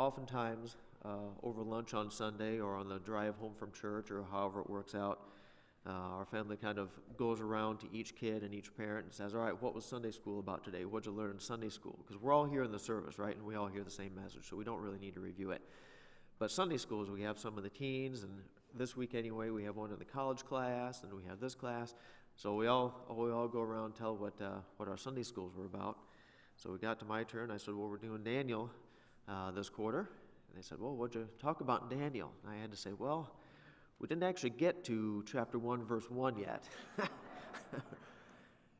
Oftentimes, over lunch on Sunday or on the drive home from church or however it works out, our family kind of goes around to each kid and each parent and says, all right, what was Sunday school about today? What'd you learn in Sunday school? Because we're all here in the service, right? And we all hear the same message, so we don't really need to review it. But Sunday schools, we have some of the teens, and this week anyway, we have one in the college class, and we have this class. So we all go around and tell what our Sunday schools were about. So we got to my turn. I said, well, we're doing Daniel this quarter. And they said, well, what'd you talk about in Daniel? And I had to say, well, we didn't actually get to chapter 1, verse 1 yet.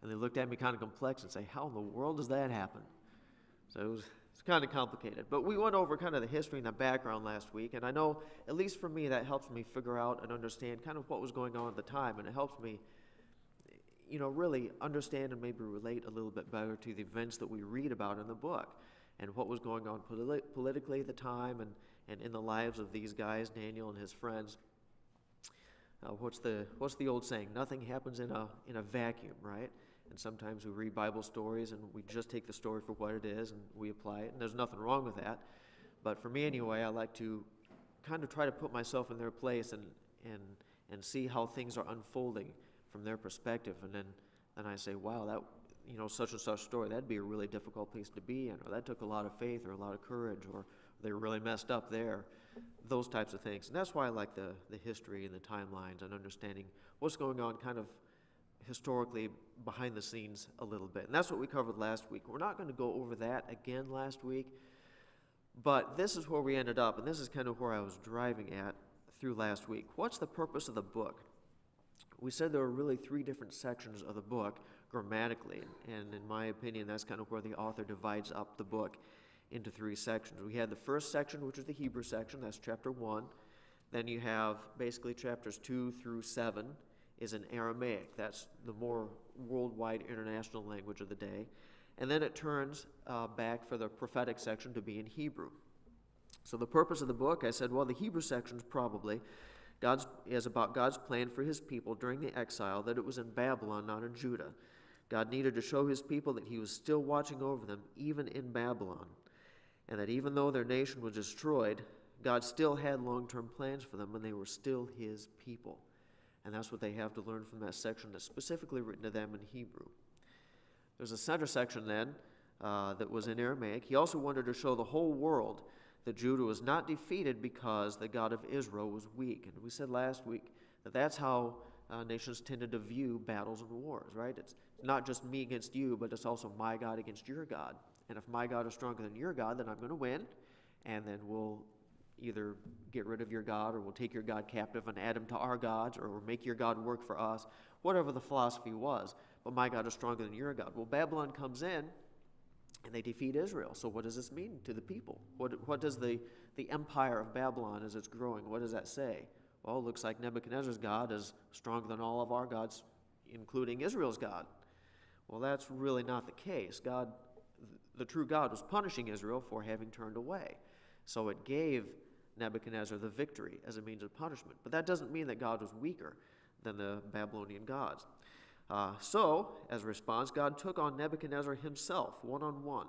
And they looked at me kind of complex and say, how in the world does that happen? So it's kind of complicated. But we went over kind of the history and the background last week, and I know, at least for me, that helps me figure out and understand kind of what was going on at the time, and it helps me, really understand and maybe relate a little bit better to the events that we read about in the book and what was going on politically at the time and in the lives of these guys, Daniel and his friends. What's the old saying? Nothing happens in a vacuum, right? And sometimes we read Bible stories and we just take the story for what it is and we apply it, and there's nothing wrong with that. But for me anyway, I like to kind of try to put myself in their place and see how things are unfolding from their perspective, and then I say, wow, that such and such story, that'd be a really difficult place to be in, or that took a lot of faith or a lot of courage, or they were really messed up there, those types of things. And that's why I like the history and the timelines and understanding what's going on kind of historically behind the scenes a little bit. And that's what we covered last week. We're not going to go over that again last week, but this is where we ended up, and this is kind of where I was driving at through last week. What's the purpose of the book? We said there were really three different sections of the book grammatically, and in my opinion, that's kind of where the author divides up the book into three sections. We had the first section, which is the Hebrew section, that's chapter 1. Then you have basically chapters 2 through 7 is in Aramaic. That's the more worldwide international language of the day. And then it turns back for the prophetic section to be in Hebrew. So the purpose of the book, I said, well, the Hebrew section is probably is about God's plan for his people during the exile, that it was in Babylon, not in Judah. God needed to show his people that he was still watching over them, even in Babylon, and that even though their nation was destroyed, God still had long-term plans for them, and they were still his people. And that's what they have to learn from that section that's specifically written to them in Hebrew. There's a center section then that was in Aramaic. He also wanted to show the whole world that Judah was not defeated because the God of Israel was weak. And we said last week that that's how nations tended to view battles and wars, right? It's not just me against you, but it's also my God against your God. And if my God is stronger than your God, then I'm going to win, and then we'll either get rid of your God, or we'll take your God captive and add him to our gods, or we'll make your God work for us, whatever the philosophy was. But my God is stronger than your God. Well, Babylon comes in, and they defeat Israel. So what does this mean to the people? What does the empire of Babylon, as it's growing, what does that say? Well, it looks like Nebuchadnezzar's God is stronger than all of our gods, including Israel's God. Well, that's really not the case. God, the true God, was punishing Israel for having turned away. So it gave Nebuchadnezzar the victory as a means of punishment. But that doesn't mean that God was weaker than the Babylonian gods. So, as a response, God took on Nebuchadnezzar himself, one-on-one,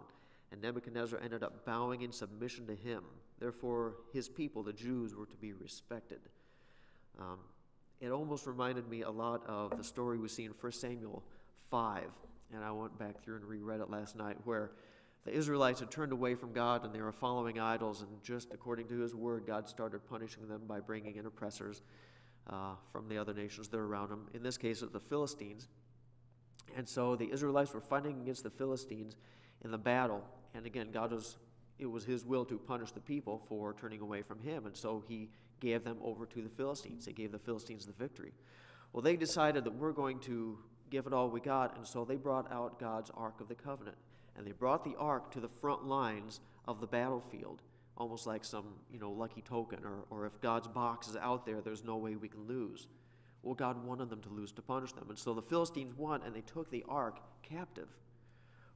and Nebuchadnezzar ended up bowing in submission to him. Therefore, his people, the Jews, were to be respected. It almost reminded me a lot of the story we see in 1 Samuel 5, and I went back through and reread it last night, where the Israelites had turned away from God and they were following idols, and just according to his word, God started punishing them by bringing in oppressors from the other nations that are around them. In this case, it was the Philistines. And so the Israelites were fighting against the Philistines in the battle. And again, it was his will to punish the people for turning away from him. And so he gave them over to the Philistines. He gave the Philistines the victory. Well, they decided that we're going to give it all we got. And so they brought out God's Ark of the Covenant. And they brought the Ark to the front lines of the battlefield, almost like some, lucky token, or if God's box is out there, there's no way we can lose. Well, God wanted them to lose to punish them. And so the Philistines won, and they took the ark captive.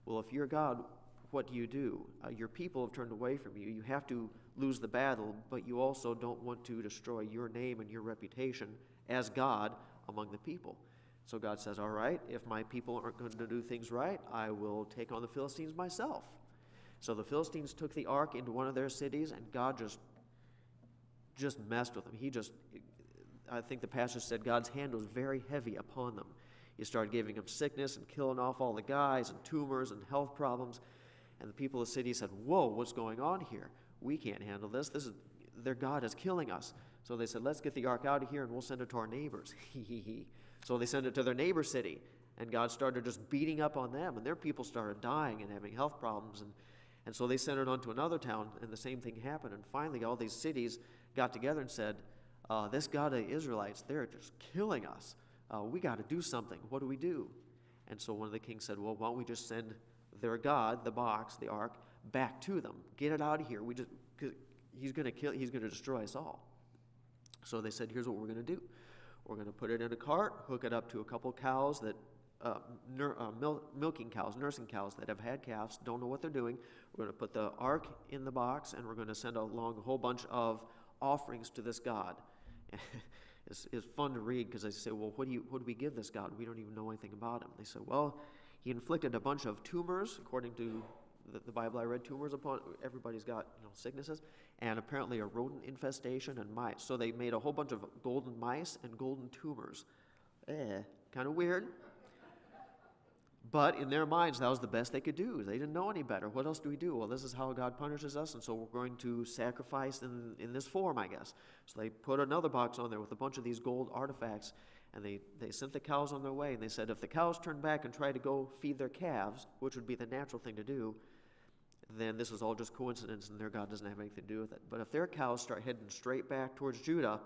Well, if you're God, what do? Your people have turned away from you. You have to lose the battle, but you also don't want to destroy your name and your reputation as God among the people. So God says, all right, if my people aren't going to do things right, I will take on the Philistines myself. So the Philistines took the ark into one of their cities, and God just messed with them. I think the pastor said God's hand was very heavy upon them. He started giving them sickness and killing off all the guys and tumors and health problems. And the people of the city said, whoa, what's going on here? We can't handle this. Their God is killing us. So they said, let's get the ark out of here and we'll send it to our neighbors. So they sent it to their neighbor city. And God started just beating up on them. And their people started dying and having health problems. And so they sent it on to another town, and the same thing happened. And finally, all these cities got together and said, this God of the Israelites, they're just killing us. We got to do something. What do we do? And so one of the kings said, well, why don't we just send their God, the box, the ark, back to them? Get it out of here. Cause he's going to destroy us all. So they said, here's what we're going to do. We're going to put it in a cart, hook it up to a couple cows that, milking cows, nursing cows that have had calves, don't know what they're doing. We're going to put the ark in the box, and we're going to send along a whole bunch of offerings to this God. It's fun to read because they say, well, what do we give this God? We don't even know anything about him. They said, well, he inflicted a bunch of tumors, according to the Bible I read, tumors upon everybody's got sicknesses, and apparently a rodent infestation and mice. So they made a whole bunch of golden mice and golden tumors. Kind of weird. But in their minds, that was the best they could do. They didn't know any better. What else do we do? Well, this is how God punishes us, and so we're going to sacrifice in this form, I guess. So they put another box on there with a bunch of these gold artifacts, and they sent the cows on their way, and they said if the cows turn back and try to go feed their calves, which would be the natural thing to do, then this is all just coincidence, and their God doesn't have anything to do with it. But if their cows start heading straight back towards Judah,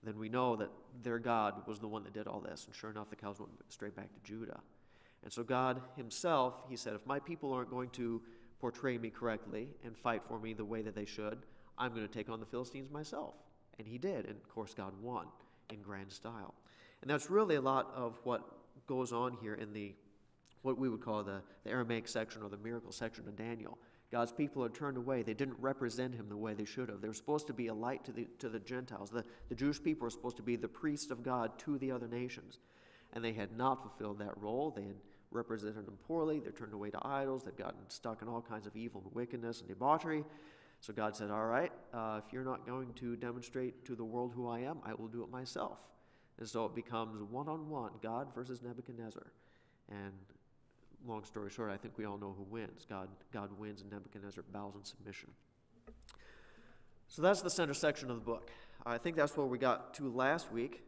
then we know that their God was the one that did all this. And sure enough, the cows went straight back to Judah. And so God himself, he said, if my people aren't going to portray me correctly and fight for me the way that they should, I'm going to take on the Philistines myself. And he did. And of course, God won in grand style. And that's really a lot of what goes on here in what we would call the Aramaic section or the miracle section of Daniel. God's people had turned away. They didn't represent him the way they should have. They were supposed to be a light to the Gentiles. The Jewish people were supposed to be the priests of God to the other nations. And they had not fulfilled that role. They had represented them poorly. They turned away to idols. They'd gotten stuck in all kinds of evil and wickedness and debauchery. So God said, all right, if you're not going to demonstrate to the world who I am, I will do it myself. And so it becomes one-on-one, God versus Nebuchadnezzar. And long story short, I think we all know who wins. God wins, and Nebuchadnezzar bows in submission. So that's the center section of the book. I think that's where we got to last week.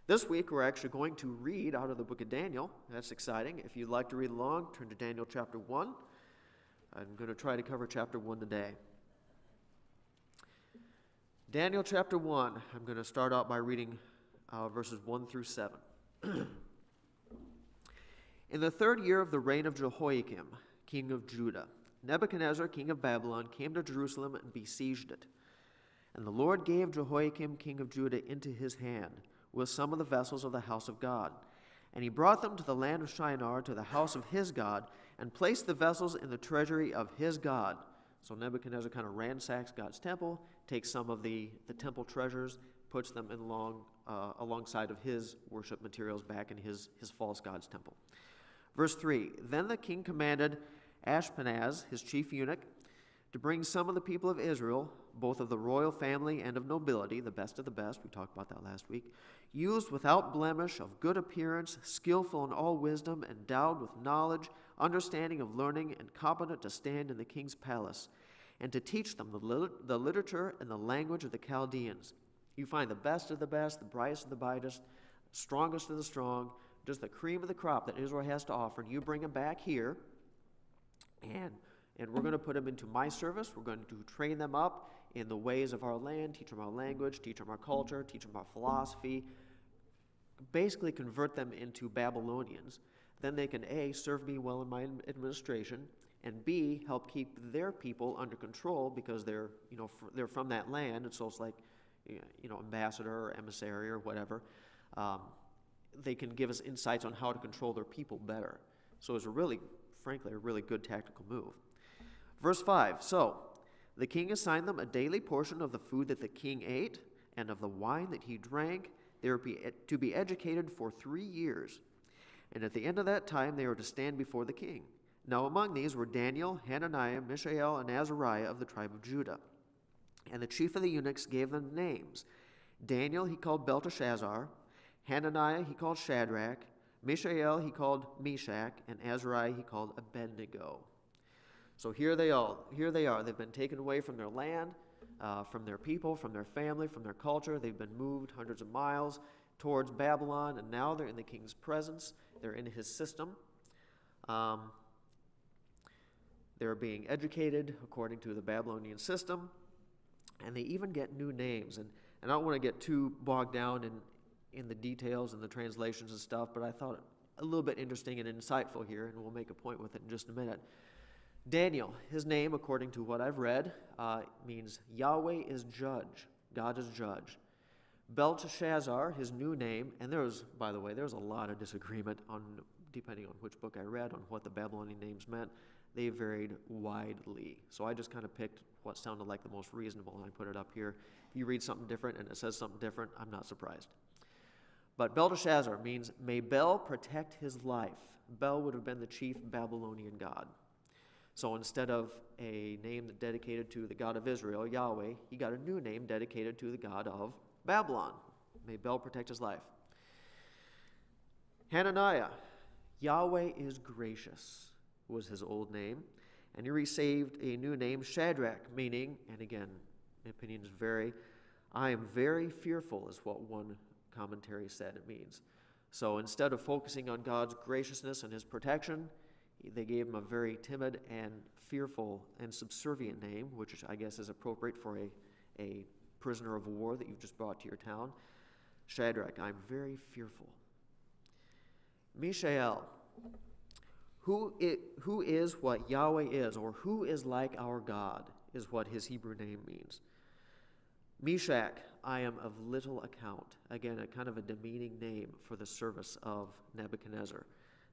This week, we're actually going to read out of the book of Daniel. That's exciting. If you'd like to read along, turn to Daniel chapter 1. I'm going to try to cover chapter 1 today. Daniel chapter 1, I'm going to start out by reading verses 1 through 7. In the 3rd year of the reign of Jehoiakim, king of Judah, Nebuchadnezzar, king of Babylon, came to Jerusalem and besieged it. And the Lord gave Jehoiakim, king of Judah, into his hand, with some of the vessels of the house of God. And he brought them to the land of Shinar, to the house of his God, and placed the vessels in the treasury of his God. So Nebuchadnezzar kind of ransacks God's temple, takes some of the temple treasures, puts them alongside of his worship materials back in his false god's temple. Verse 3, Then the king commanded Ashpenaz, his chief eunuch, to bring some of the people of Israel, both of the royal family and of nobility, the best of the best, we talked about that last week, used without blemish, of good appearance, skillful in all wisdom, endowed with knowledge, understanding of learning, and competent to stand in the king's palace, and to teach them the literature and the language of the Chaldeans. You find the best of the best, the brightest of the brightest, strongest of the strong, just the cream of the crop that Israel has to offer, and you bring them back here, and we're going to put them into my service. We're going to train them up in the ways of our land, teach them our language, teach them our culture, teach them our philosophy, basically convert them into Babylonians. Then they can, A, serve me well in my administration, and B, help keep their people under control because they're from that land, and so it's like, ambassador or emissary or whatever. They can give us insights on how to control their people better. So it's frankly, a really good tactical move. Verse 5, So the king assigned them a daily portion of the food that the king ate and of the wine that he drank. They were to be educated for 3 years. And at the end of that time, they were to stand before the king. Now among these were Daniel, Hananiah, Mishael, and Azariah of the tribe of Judah. And the chief of the eunuchs gave them names. Daniel he called Belteshazzar, Hananiah he called Shadrach, Mishael he called Meshach, and Azariah he called Abednego. So here they are. They've been taken away from their land, from their people, from their family, from their culture. They've been moved hundreds of miles towards Babylon, and now they're in the king's presence. They're in his system. They're being educated according to the Babylonian system, and they even get new names. And I don't want to get too bogged down in the details and the translations and stuff, but I thought it a little bit interesting and insightful here, and we'll make a point with it in just a minute. Daniel, his name, according to what I've read, means Yahweh is judge. God is judge. Belteshazzar, his new name, and by the way, there's a lot of disagreement depending on which book I read, on what the Babylonian names meant. They varied widely. So I just kind of picked what sounded like the most reasonable, and I put it up here. If you read something different and it says something different, I'm not surprised. But Belteshazzar means, may Bel protect his life. Bel would have been the chief Babylonian god. So instead of a name dedicated to the God of Israel, Yahweh, he got a new name dedicated to the God of Babylon. May Bel protect his life. Hananiah, Yahweh is gracious, was his old name. And he received a new name, Shadrach, meaning, and again, opinions vary, I am very fearful is what one commentary said it means. So instead of focusing on God's graciousness and his protection, they gave him a very timid and fearful and subservient name, which I guess is appropriate for a prisoner of war that you've just brought to your town. Shadrach, I'm very fearful. Mishael, who is what Yahweh is, or who is like our God, is what his Hebrew name means. Meshach, I am of little account. Again, a kind of a demeaning name for the service of Nebuchadnezzar,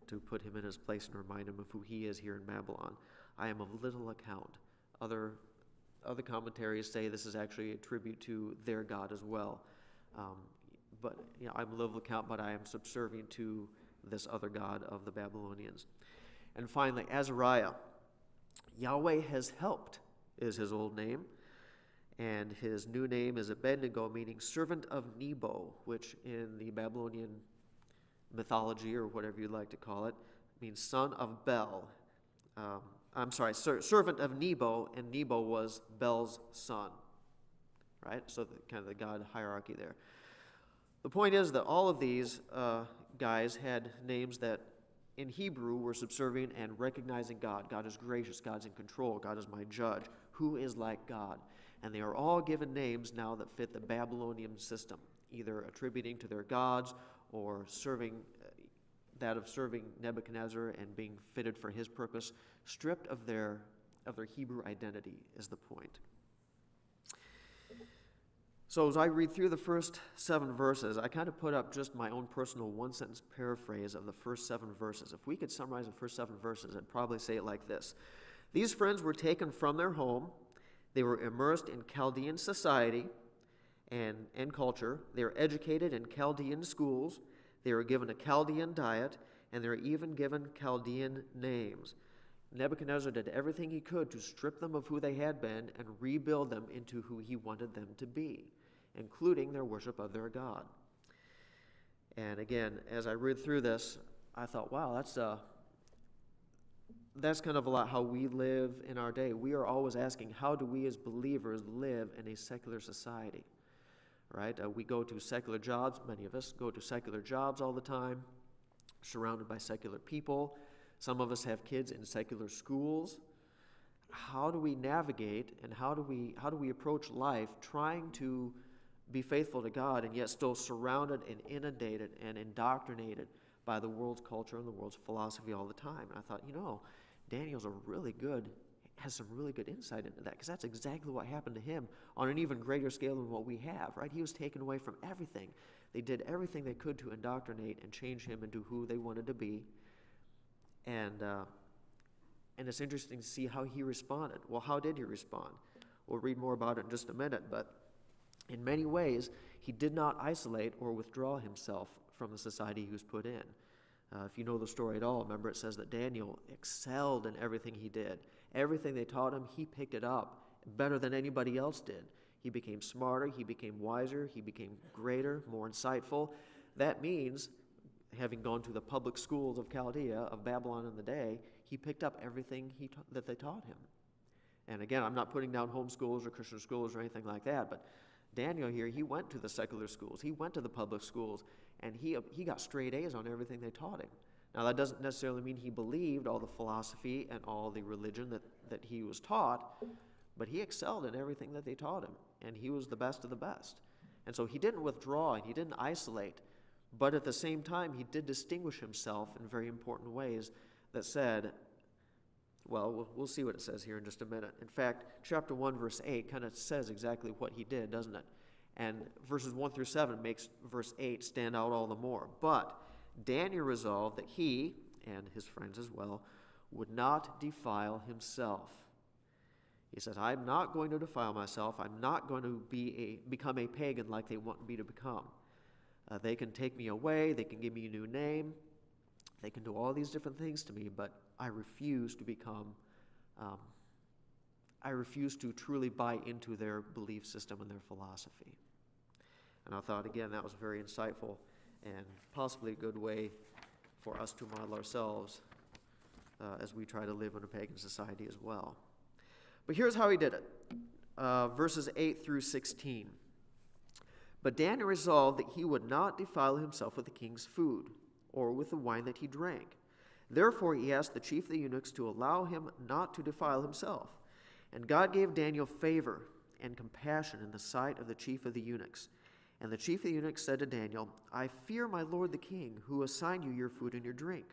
to put him in his place and remind him of who he is here in Babylon. I am of little account. Other commentaries say this is actually a tribute to their God as well. But I'm of little account, but I am subservient to this other God of the Babylonians. And finally, Azariah. Yahweh has helped is his old name. And his new name is Abednego, meaning servant of Nebo, which in the Babylonian mythology, or whatever you'd like to call it, means son of Bel. Servant of Nebo, and Nebo was Bel's son. Right? So kind of the God hierarchy there. The point is that all of these guys had names that in Hebrew were subservient and recognizing God. God is gracious. God's in control. God is my judge. Who is like God? And they are all given names now that fit the Babylonian system, either attributing to their gods or serving Nebuchadnezzar and being fitted for his purpose, stripped of their Hebrew identity is the point. So as I read through the first 7 verses, I kind of put up just my own personal one-sentence paraphrase of the first 7 verses. If we could summarize the first 7 verses, I'd probably say it like this. These friends were taken from their home. They were immersed in Chaldean society and culture. They were educated in Chaldean schools. They were given a Chaldean diet, and they were even given Chaldean names. Nebuchadnezzar did everything he could to strip them of who they had been and rebuild them into who he wanted them to be, including their worship of their God. And again, as I read through this, I thought, wow, that's kind of a lot how we live in our day. We are always asking, how do we as believers live in a secular society? Right? We go to secular jobs. Many of us go to secular jobs all the time, surrounded by secular people. Some of us have kids in secular schools. How do we navigate and how do we approach life trying to be faithful to God and yet still surrounded and inundated and indoctrinated by the world's culture and the world's philosophy all the time? And I thought, Daniel's has some really good insight into that, because that's exactly what happened to him on an even greater scale than what we have, right? He was taken away from everything. They did everything they could to indoctrinate and change him into who they wanted to be. And it's interesting to see how he responded. Well, how did he respond? We'll read more about it in just a minute, but in many ways, he did not isolate or withdraw himself from the society he was put in. If you know the story at all, remember it says that Daniel excelled in everything he did. Everything they taught him, he picked it up better than anybody else did. He became smarter, he became wiser, he became greater, more insightful. That means, having gone to the public schools of Chaldea, of Babylon in the day, he picked up everything that they taught him. And again, I'm not putting down homeschools or Christian schools or anything like that, but Daniel here, he went to the secular schools, he went to the public schools, and he got straight A's on everything they taught him. Now, that doesn't necessarily mean he believed all the philosophy and all the religion that he was taught, but he excelled in everything that they taught him, and he was the best of the best. And so he didn't withdraw, and he didn't isolate, but at the same time, he did distinguish himself in very important ways that said, well, we'll see what it says here in just a minute. In fact, chapter 1, verse 8 kind of says exactly what he did, doesn't it? And verses 1 through 7 makes verse 8 stand out all the more. But Daniel resolved that he, and his friends as well, would not defile himself. He says, I'm not going to defile myself. I'm not going to become a pagan like they want me to become. They can take me away. They can give me a new name. They can do all these different things to me, but I refuse to I refuse to truly buy into their belief system and their philosophy. And I thought, again, that was very insightful and possibly a good way for us to model ourselves as we try to live in a pagan society as well. But here's how he did it. Verses 8 through 16. But Daniel resolved that he would not defile himself with the king's food or with the wine that he drank. Therefore he asked the chief of the eunuchs to allow him not to defile himself. And God gave Daniel favor and compassion in the sight of the chief of the eunuchs. And the chief of the eunuchs said to Daniel, I fear my lord the king, who assigned you your food and your drink.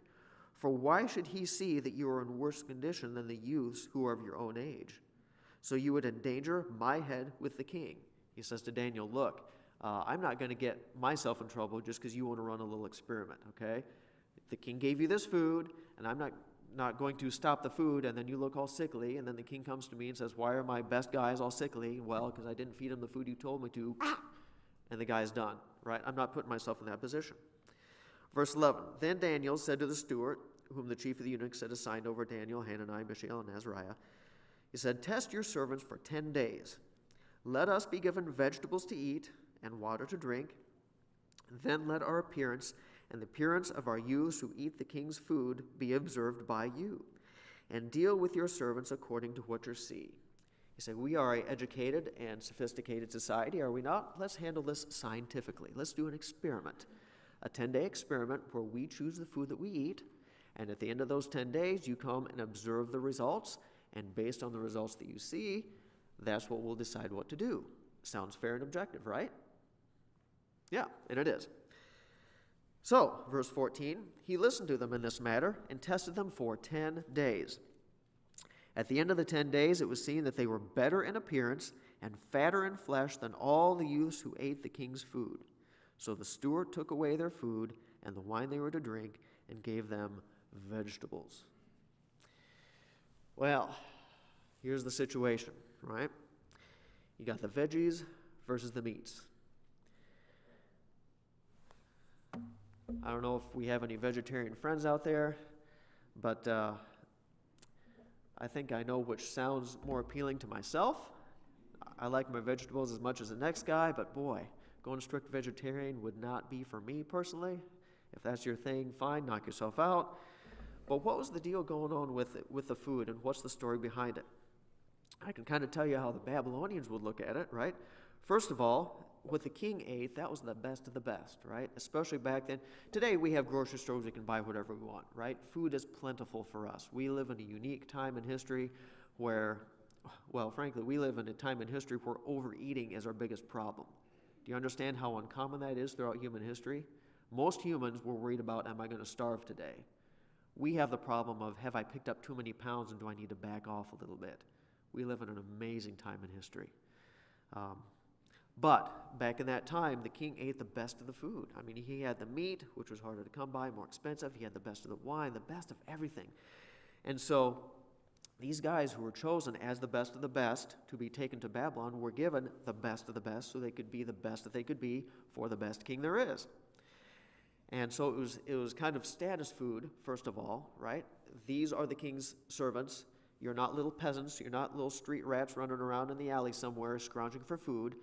For why should he see that you are in worse condition than the youths who are of your own age? So you would endanger my head with the king. He says to Daniel, look, I'm not going to get myself in trouble just because you want to run a little experiment, okay? The king gave you this food, and I'm not going to stop the food, and then you look all sickly, and then the king comes to me and says, why are my best guys all sickly? Well, because I didn't feed him the food you told me to, and the guy's done, right? I'm not putting myself in that position. Verse 11, Then Daniel said to the steward, whom the chief of the eunuchs had assigned over Daniel, Hananiah, Mishael, and Azariah, he said, Test your servants for 10 days. Let us be given vegetables to eat and water to drink. Then let our appearance and the appearance of our youths who eat the king's food be observed by you, and deal with your servants according to what you see. You say, we are an educated and sophisticated society, are we not? Let's handle this scientifically. Let's do an experiment, a 10-day experiment where we choose the food that we eat, and at the end of those 10 days, you come and observe the results, and based on the results that you see, that's what we'll decide what to do. Sounds fair and objective, right? Yeah, and it is. So, verse 14, he listened to them in this matter and tested them for 10 days. At the end of the 10 days, it was seen that they were better in appearance and fatter in flesh than all the youths who ate the king's food. So the steward took away their food and the wine they were to drink and gave them vegetables. Well, here's the situation, right? You got the veggies versus the meats. I don't know if we have any vegetarian friends out there, but I think I know which sounds more appealing to myself. I like my vegetables as much as the next guy, but boy, going strict vegetarian would not be for me personally. If that's your thing, fine, knock yourself out. But what was the deal going on with the food, and what's the story behind it? I can kind of tell you how the Babylonians would look at it, right? First of all, what the king ate, that was the best of the best, right? Especially back then. Today we have grocery stores, we can buy whatever we want, right? Food is plentiful for us. We live in a unique time in history where, well, frankly, we live in a time in history where overeating is our biggest problem. Do you understand how uncommon that is throughout human history? Most humans were worried about, am I going to starve today? We have the problem of, have I picked up too many pounds and do I need to back off a little bit? We live in an amazing time in history. But back in that time, the king ate the best of the food. I mean, he had the meat, which was harder to come by, more expensive. He had the best of the wine, the best of everything. And so these guys who were chosen as the best of the best to be taken to Babylon were given the best of the best so they could be the best that they could be for the best king there is. And so it was kind of status food, first of all, right? These are the king's servants. You're not little peasants. You're not little street rats running around in the alley somewhere scrounging for food.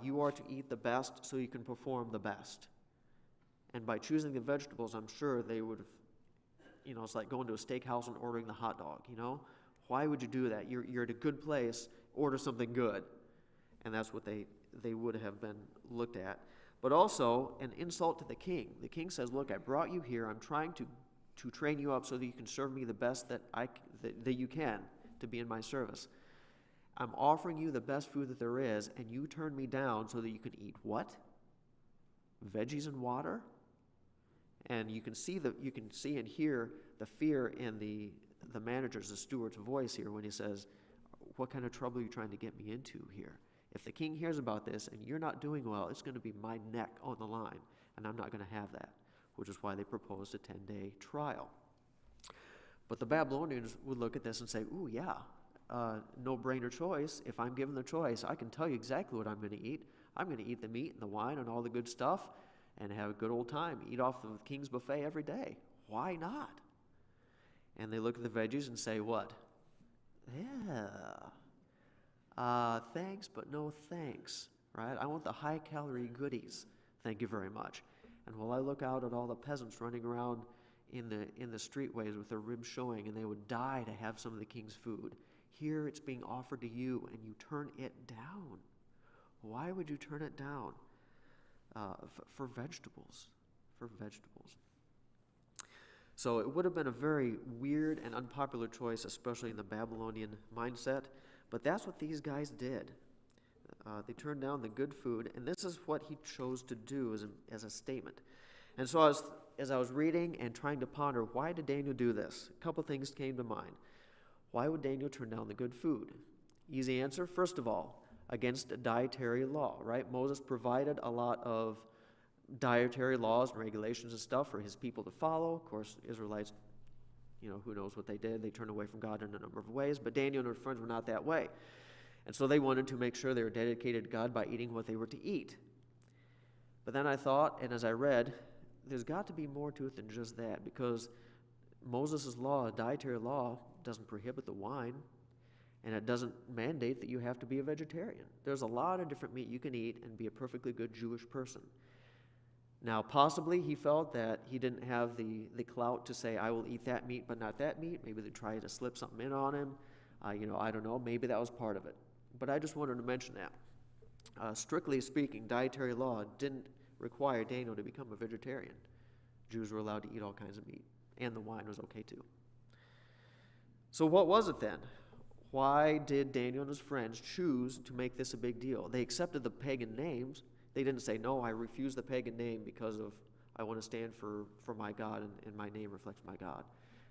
You are to eat the best so you can perform the best. And by choosing the vegetables, I'm sure they would have, it's like going to a steakhouse and ordering the hot dog, Why would you do that? You're at a good place, order something good. And that's what they would have been looked at. But also an insult to the king. The king says, look, I brought you here. I'm trying to train you up so that you can serve me the best that you can to be in my service. I'm offering you the best food that there is, and you turn me down so that you can eat what? Veggies and water? And you can see and hear the fear in the manager's, the steward's voice here when he says, what kind of trouble are you trying to get me into here? If the king hears about this and you're not doing well, it's going to be my neck on the line, and I'm not going to have that, which is why they proposed a 10-day trial. But the Babylonians would look at this and say, ooh, yeah, no-brainer choice. If I'm given the choice, I can tell you exactly what I'm going to eat. I'm going to eat the meat and the wine and all the good stuff and have a good old time, eat off the king's buffet every day. Why not? And they look at the veggies and say, what? Yeah. Thanks, but no thanks, right? I want the high-calorie goodies. Thank you very much. And while I look out at all the peasants running around in the streetways with their ribs showing, and they would die to have some of the king's food, here it's being offered to you, and you turn it down. Why would you turn it down? For vegetables. For vegetables. So it would have been a very weird and unpopular choice, especially in the Babylonian mindset. But that's what these guys did. They turned down the good food, and this is what he chose to do as a statement. And so as I was reading and trying to ponder, why did Daniel do this? A couple things came to mind. Why would Daniel turn down the good food? Easy answer, first of all, against a dietary law, right? Moses provided a lot of dietary laws and regulations and stuff for his people to follow. Of course, Israelites, who knows what they did. They turned away from God in a number of ways, but Daniel and his friends were not that way. And so they wanted to make sure they were dedicated to God by eating what they were to eat. But then I thought, and as I read, there's got to be more to it than just that, because Moses' law, dietary law, doesn't prohibit the wine, and it doesn't mandate that you have to be a vegetarian. There's a lot of different meat you can eat and be a perfectly good Jewish person. Now, possibly he felt that he didn't have the clout to say, I will eat that meat, but not that meat. Maybe they tried to slip something in on him. I don't know. Maybe that was part of it. But I just wanted to mention that. Strictly speaking, dietary law didn't require Daniel to become a vegetarian. Jews were allowed to eat all kinds of meat, and the wine was okay too. So what was it then? Why did Daniel and his friends choose to make this a big deal? They accepted the pagan names. They didn't say, no, I refuse the pagan name because of I want to stand for my God, and my name reflects my God.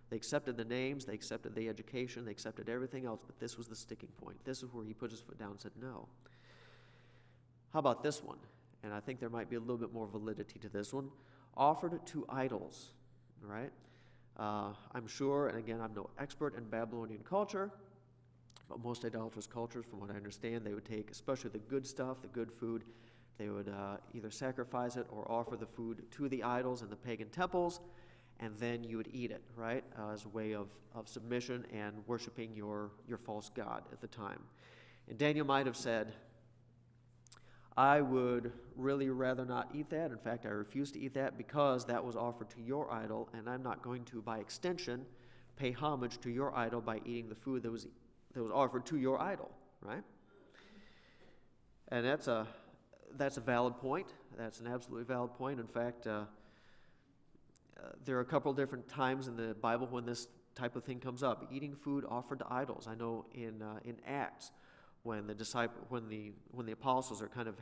They accepted the names, they accepted the education, they accepted everything else, but this was the sticking point. This is where he put his foot down and said, no. How about this one? And I think there might be a little bit more validity to this one. Offered to idols, right? I'm sure, and again, I'm no expert in Babylonian culture, but most idolatrous cultures, from what I understand, they would take, especially the good stuff, the good food, they would either sacrifice it or offer the food to the idols in the pagan temples, and then you would eat it, right, as a way of submission and worshiping your false god at the time. And Daniel might have said, I would really rather not eat that. In fact, I refuse to eat that because that was offered to your idol, and I'm not going to, by extension, pay homage to your idol by eating the food that was offered to your idol, right? And that's a valid point. That's an absolutely valid point. In fact, there are a couple different times in the Bible when this type of thing comes up, eating food offered to idols. I know in Acts, when the apostles are kind of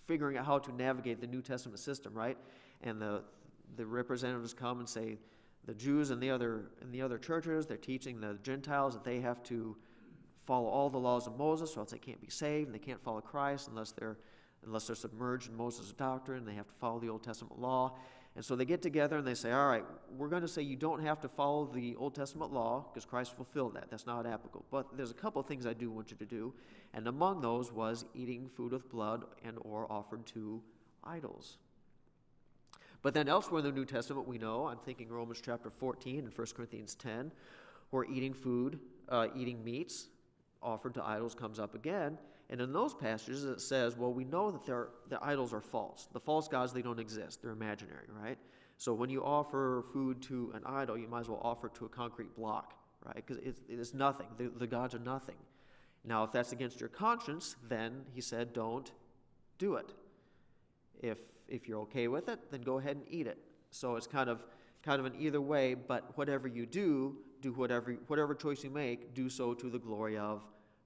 figuring out how to navigate the New Testament system, right? And the representatives come and say, the Jews and the other churches, they're teaching the Gentiles that they have to follow all the laws of Moses, or else they can't be saved, and they can't follow Christ unless they're submerged in Moses' doctrine. They have to follow the Old Testament law. And so they get together and they say, all right, we're going to say you don't have to follow the Old Testament law because Christ fulfilled that. That's not applicable. But there's a couple of things I do want you to do. And among those was eating food with blood and or offered to idols. But then elsewhere in the New Testament, we know, I'm thinking Romans chapter 14 and 1 Corinthians 10, where eating meats offered to idols comes up again. And in those passages, it says, well, we know that the idols are false. The false gods, they don't exist. They're imaginary, right? So when you offer food to an idol, you might as well offer it to a concrete block, right? Because it's nothing. The gods are nothing. Now, if that's against your conscience, then he said, don't do it. If you're okay with it, then go ahead and eat it. So it's kind of an either way, but whatever you do whatever choice you make, do so to the glory of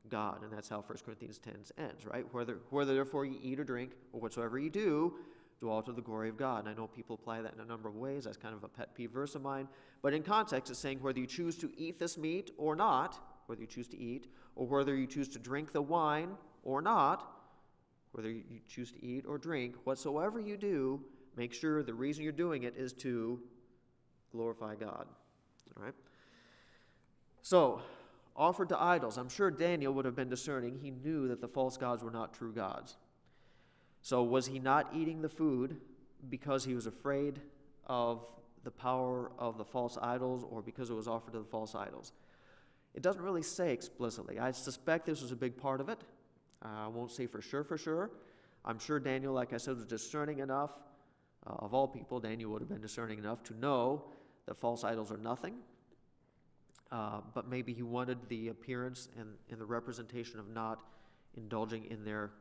God. And that's how 1 Corinthians 10 ends, right? Whether therefore you eat or drink, or whatsoever you do all to the glory of God. And I know people apply that in a number of ways. That's kind of a pet peeve verse of mine. But in context, it's saying whether you choose to eat this meat or not, whether you choose to eat, or whether you choose to drink the wine or not, whether you choose to eat or drink, whatsoever you do, make sure the reason you're doing it is to glorify God. All right? So, offered to idols. I'm sure Daniel would have been discerning. He knew that the false gods were not true gods. So was he not eating the food because he was afraid of the power of the false idols, or because it was offered to the false idols? It doesn't really say explicitly. I suspect this was a big part of it. I won't say for sure. I'm sure Daniel, like I said, was discerning enough. Of all people, Daniel would have been discerning enough to know that false idols are nothing. But maybe he wanted the appearance and the representation of not indulging in their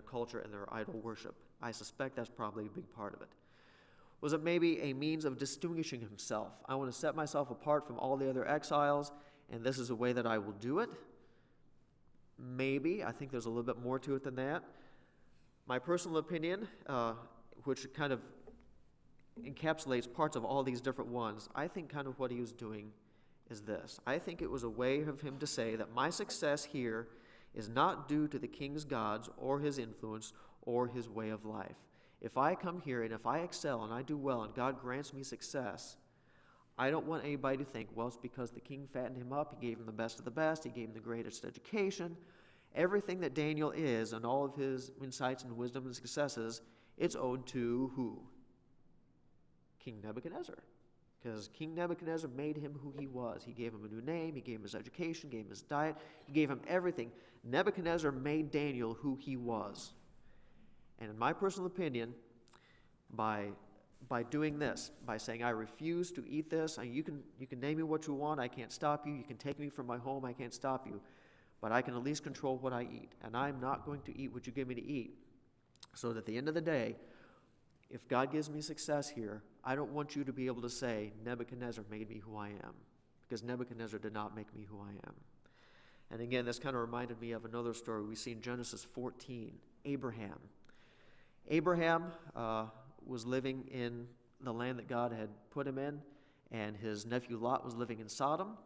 culture and their idol worship. I suspect that's probably a big part of it. Was it maybe a means of distinguishing himself? I want to set myself apart from all the other exiles, and this is a way that I will do it? Maybe. I think there's a little bit more to it than that. My personal opinion, which kind of encapsulates parts of all these different ones, I think kind of what he was doing is this. I think it was a way of him to say that my success here is not due to the king's gods or his influence or his way of life. If I come here and if I excel and I do well and God grants me success, I don't want anybody to think, well, it's because the king fattened him up, he gave him the best of the best, he gave him the greatest education. Everything that Daniel is and all of his insights and wisdom and successes, it's owed to who? King Nebuchadnezzar. Because King Nebuchadnezzar made him who he was. He gave him a new name, he gave him his education, gave him his diet, he gave him everything. Nebuchadnezzar made Daniel who he was. And in my personal opinion, by doing this, by saying, I refuse to eat this, you can name me what you want, I can't stop you, you can take me from my home, I can't stop you, but I can at least control what I eat, and I'm not going to eat what you give me to eat. So that at the end of the day, if God gives me success here, I don't want you to be able to say, Nebuchadnezzar made me who I am, because Nebuchadnezzar did not make me who I am. And again, this kind of reminded me of another story we see in Genesis 14, Abraham. Abraham was living in the land that God had put him in, and his nephew Lot was living in Sodom.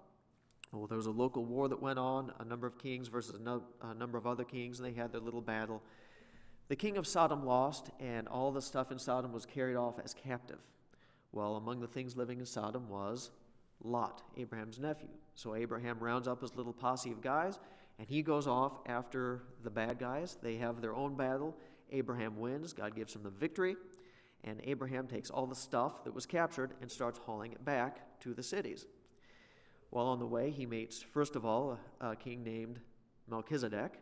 Well, there was a local war that went on, a number of kings versus a number of other kings, and they had their little battle. The king of Sodom lost, and all the stuff in Sodom was carried off as captive. Well, among the things living in Sodom was Lot, Abraham's nephew. So Abraham rounds up his little posse of guys, and he goes off after the bad guys. They have their own battle. Abraham wins. God gives him the victory. And Abraham takes all the stuff that was captured and starts hauling it back to the cities. While on the way, he meets, first of all, a king named Melchizedek.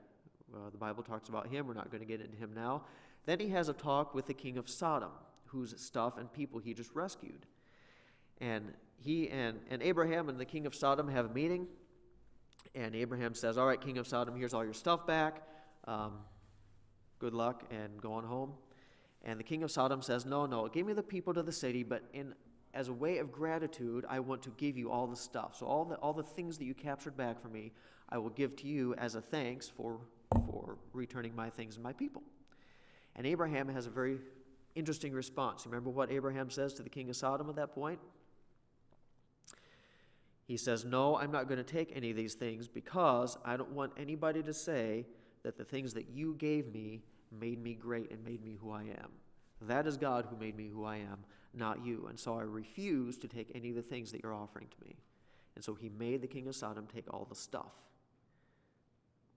The Bible talks about him. We're not going to get into him now. Then he has a talk with the king of Sodom, whose stuff and people he just rescued. And he and Abraham and the king of Sodom have a meeting. And Abraham says, all right, king of Sodom, here's all your stuff back. Good luck and go on home. And the king of Sodom says, no, give me the people to the city, but as a way of gratitude, I want to give you all the stuff. So all the things that you captured back from me, I will give to you as a thanks for returning my things and my people. And Abraham has a very interesting response. Remember what Abraham says to the king of Sodom at that point? He says, no, I'm not going to take any of these things because I don't want anybody to say that the things that you gave me made me great and made me who I am. That is God who made me who I am, not you. And so I refuse to take any of the things that you're offering to me. And so he made the king of Sodom take all the stuff.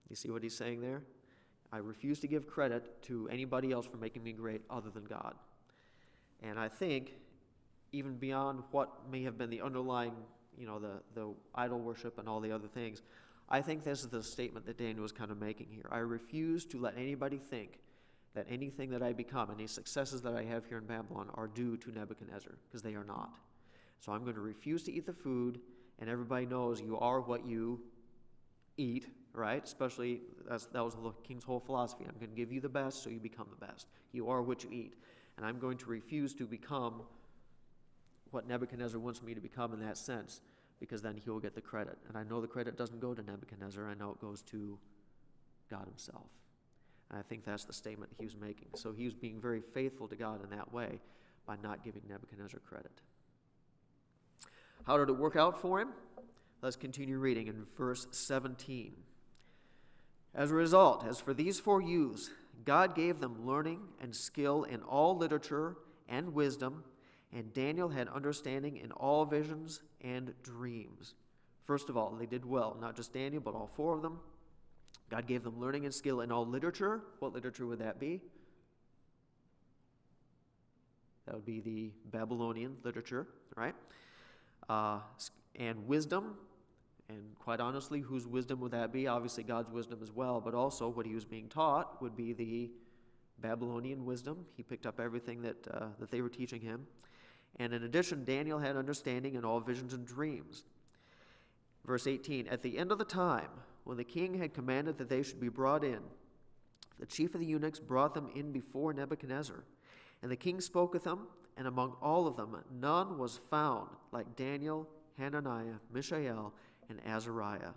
You see what he's saying there? I refuse to give credit to anybody else for making me great other than God. And I think even beyond what may have been the underlying, the idol worship and all the other things, I think this is the statement that Daniel was kind of making here. I refuse to let anybody think that anything that I become, any successes that I have here in Babylon, are due to Nebuchadnezzar, because they are not. So I'm going to refuse to eat the food, and everybody knows you are what you eat, right? Especially, that was the king's whole philosophy. I'm going to give you the best, so you become the best. You are what you eat. And I'm going to refuse to become what Nebuchadnezzar wants me to become in that sense, because then he will get the credit. And I know the credit doesn't go to Nebuchadnezzar. I know it goes to God himself. And I think that's the statement he was making. So he was being very faithful to God in that way by not giving Nebuchadnezzar credit. How did it work out for him? Let's continue reading in verse 17. As a result, as for these 4 youths, God gave them learning and skill in all literature and wisdom, and Daniel had understanding in all visions and dreams. First of all, they did well, not just Daniel, but all 4 of them. God gave them learning and skill in all literature. What literature would that be? That would be the Babylonian literature, right? And wisdom. And quite honestly, whose wisdom would that be? Obviously God's wisdom as well, but also what he was being taught would be the Babylonian wisdom. He picked up everything that they were teaching him. And in addition, Daniel had understanding in all visions and dreams. Verse 18, at the end of the time, when the king had commanded that they should be brought in, the chief of the eunuchs brought them in before Nebuchadnezzar. And the king spoke with them, and among all of them none was found like Daniel, Hananiah, Mishael, and Azariah.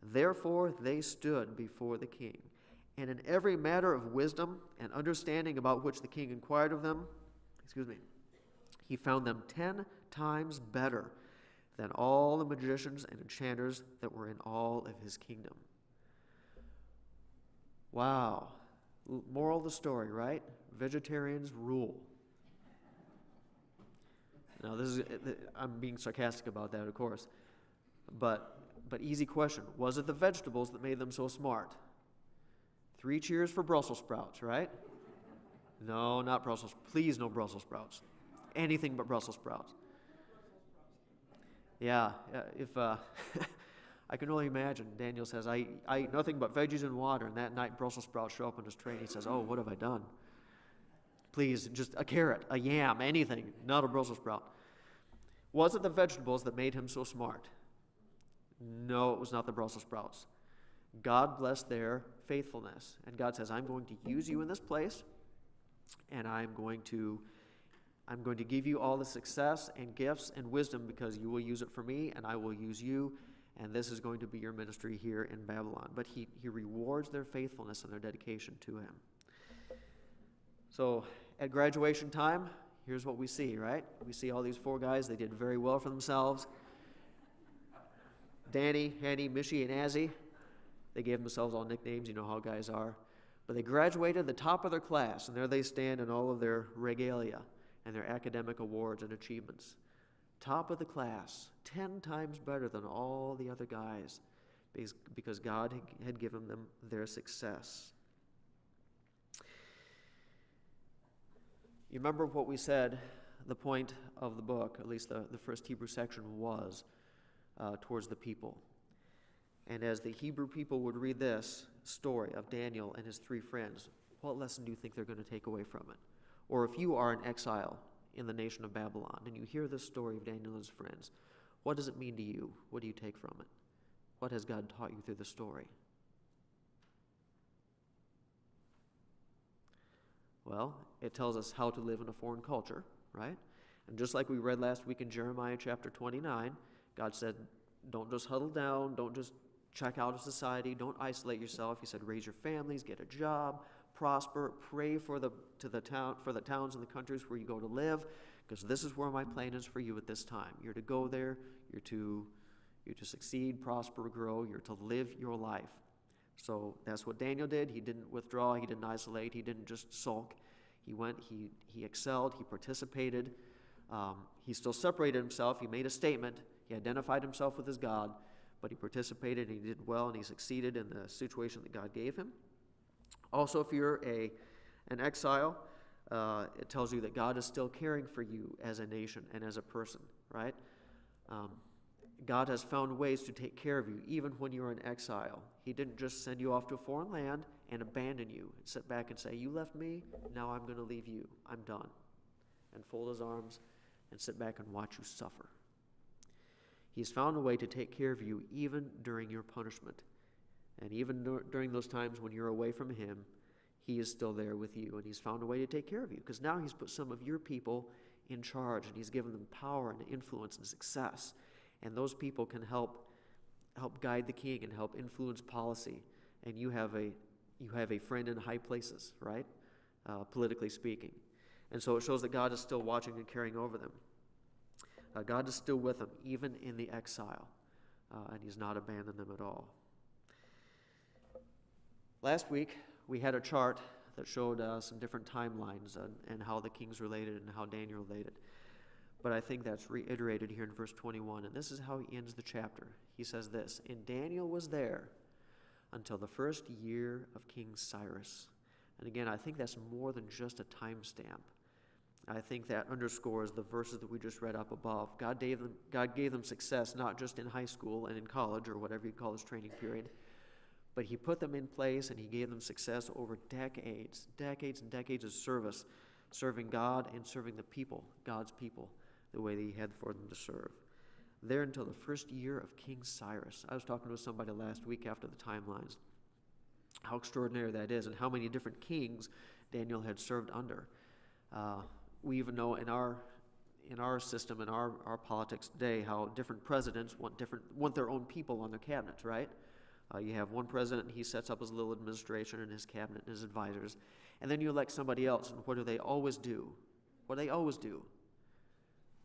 Therefore they stood before the king. And in every matter of wisdom and understanding about which the king inquired of them, he found them 10 times better than all the magicians and enchanters that were in all of his kingdom. Wow. Moral of the story, right? Vegetarians rule. Now, I'm being sarcastic about that, of course. But easy question. Was it the vegetables that made them so smart? 3 cheers for Brussels sprouts, right? No, not Brussels. Please, no Brussels sprouts. Anything but Brussels sprouts. Yeah, if I can only imagine. Daniel says, I eat nothing but veggies and water, and that night Brussels sprouts show up on his tray, and he says, oh, what have I done? Please, just a carrot, a yam, anything, not a Brussels sprout. Was it the vegetables that made him so smart? No, it was not the Brussels sprouts. God blessed their faithfulness. And God says, I'm going to use you in this place, and I'm going to give you all the success and gifts and wisdom because you will use it for me, and I will use you, and this is going to be your ministry here in Babylon. But he rewards their faithfulness and their dedication to him. So at graduation time, here's what we see, right? We see all these 4 guys. They did very well for themselves. Danny, Hanny, Mishy, and Azzy. They gave themselves all nicknames. You know how guys are. But they graduated the top of their class, and there they stand in all of their regalia and their academic awards and achievements. Top of the class, 10 times better than all the other guys, because God had given them their success. You remember what we said, the point of the book, at least the first Hebrew section was towards the people. And as the Hebrew people would read this story of Daniel and his 3 friends, what lesson do you think they're going to take away from it? Or if you are in exile in the nation of Babylon and you hear this story of Daniel and his friends, what does it mean to you? What do you take from it? What has God taught you through the story? Well, it tells us how to live in a foreign culture, right? And just like we read last week in Jeremiah chapter 29, God said, don't just huddle down, don't just check out of society, don't isolate yourself. He said, raise your families, get a job, prosper, pray for the towns and the countries where you go to live, because this is where my plan is for you at this time. You're to go there, you're to succeed, prosper, grow, you're to live your life. So that's what Daniel did. He didn't withdraw, he didn't isolate, he didn't just sulk. He went, he excelled, he participated. He still separated himself, he made a statement, he identified himself with his God, but he participated and he did well and he succeeded in the situation that God gave him. Also, if you're an exile, it tells you that God is still caring for you as a nation and as a person, right? God has found ways to take care of you even when you're in exile. He didn't just send you off to a foreign land and abandon you and sit back and say, you left me, now I'm going to leave you. I'm done. And fold his arms and sit back and watch you suffer. He's found a way to take care of you even during your punishment. And even during those times when you're away from him, he is still there with you. And he's found a way to take care of you because now he's put some of your people in charge and he's given them power and influence and success. And those people can help guide the king and help influence policy. And you have a friend in high places, right? Politically speaking. And so it shows that God is still watching and caring over them. God is still with them, even in the exile. And he's not abandoned them at all. Last week, we had a chart that showed some different timelines and how the kings related and how Daniel related. But I think that's reiterated here in verse 21. And this is how he ends the chapter. He says this, and Daniel was there until the first year of King Cyrus. And again, I think that's more than just a timestamp. I think that underscores the verses that we just read up above. God gave them success not just in high school and in college or whatever you call this training period, but he put them in place and he gave them success over decades and decades of service, serving God and serving the people, God's people, the way that he had for them to serve. There until the first year of King Cyrus. I was talking to somebody last week after the timelines, how extraordinary that is and how many different kings Daniel had served under. We even know in our system, in our politics today, how different presidents want their own people on their cabinets, right? You have one president, and he sets up his little administration and his cabinet and his advisors. And then you elect somebody else, and what do they always do? What do they always do?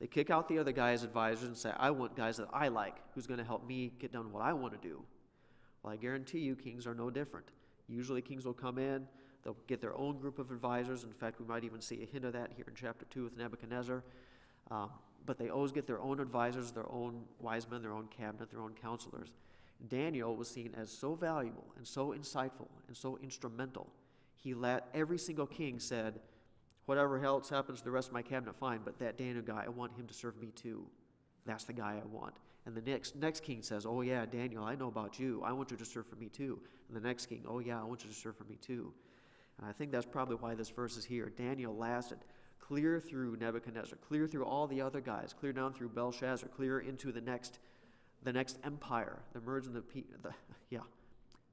They kick out the other guy's advisors and say, I want guys that I like, who's going to help me get done what I want to do. Well, I guarantee you kings are no different. Usually kings will come in, they'll get their own group of advisors. In fact, we might even see a hint of that here in chapter 2 with Nebuchadnezzar. But they always get their own advisors, their own wise men, their own cabinet, their own counselors. Daniel was seen as so valuable and so insightful and so instrumental. Every single king said, whatever else happens to the rest of my cabinet, fine, but that Daniel guy, I want him to serve me too. That's the guy I want. And the next king says, oh yeah, Daniel, I know about you. I want you to serve for me too. And the next king, oh yeah, I want you to serve for me too. And I think that's probably why this verse is here. Daniel lasted clear through Nebuchadnezzar, clear through all the other guys, clear down through Belshazzar, clear into the next empire, the Medes and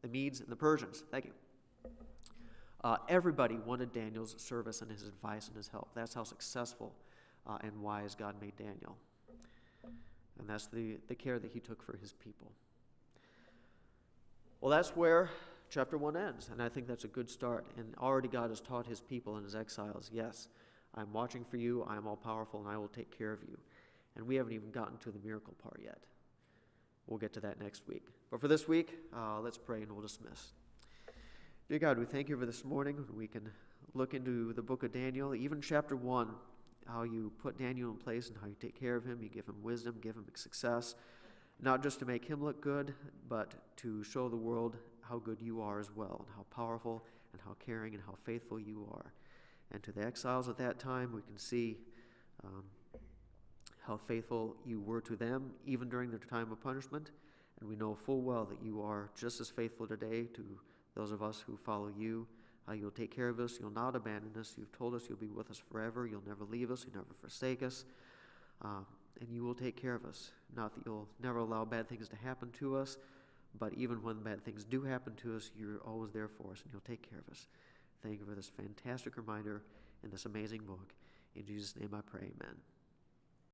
the Medes and the Persians. Thank you. Everybody wanted Daniel's service and his advice and his help. That's how successful and wise God made Daniel. And that's the care that he took for his people. Well, that's where chapter 1 ends, and I think that's a good start. And already God has taught his people in his exiles, yes, I'm watching for you, I am all-powerful, and I will take care of you. And we haven't even gotten to the miracle part yet. We'll get to that next week. But for this week, let's pray and we'll dismiss. Dear God, we thank you for this morning. We can look into the book of Daniel, even chapter 1, how you put Daniel in place and how you take care of him. You give him wisdom, give him success, not just to make him look good, but to show the world how good you are as well, and how powerful and how caring and how faithful you are. And to the exiles at that time, we can see how faithful you were to them, even during their time of punishment. And we know full well that you are just as faithful today to those of us who follow you. You'll take care of us. You'll not abandon us. You've told us you'll be with us forever. You'll never leave us. You'll never forsake us. And you will take care of us. Not that you'll never allow bad things to happen to us, but even when bad things do happen to us, you're always there for us, and you'll take care of us. Thank you for this fantastic reminder in this amazing book. In Jesus' name I pray, amen.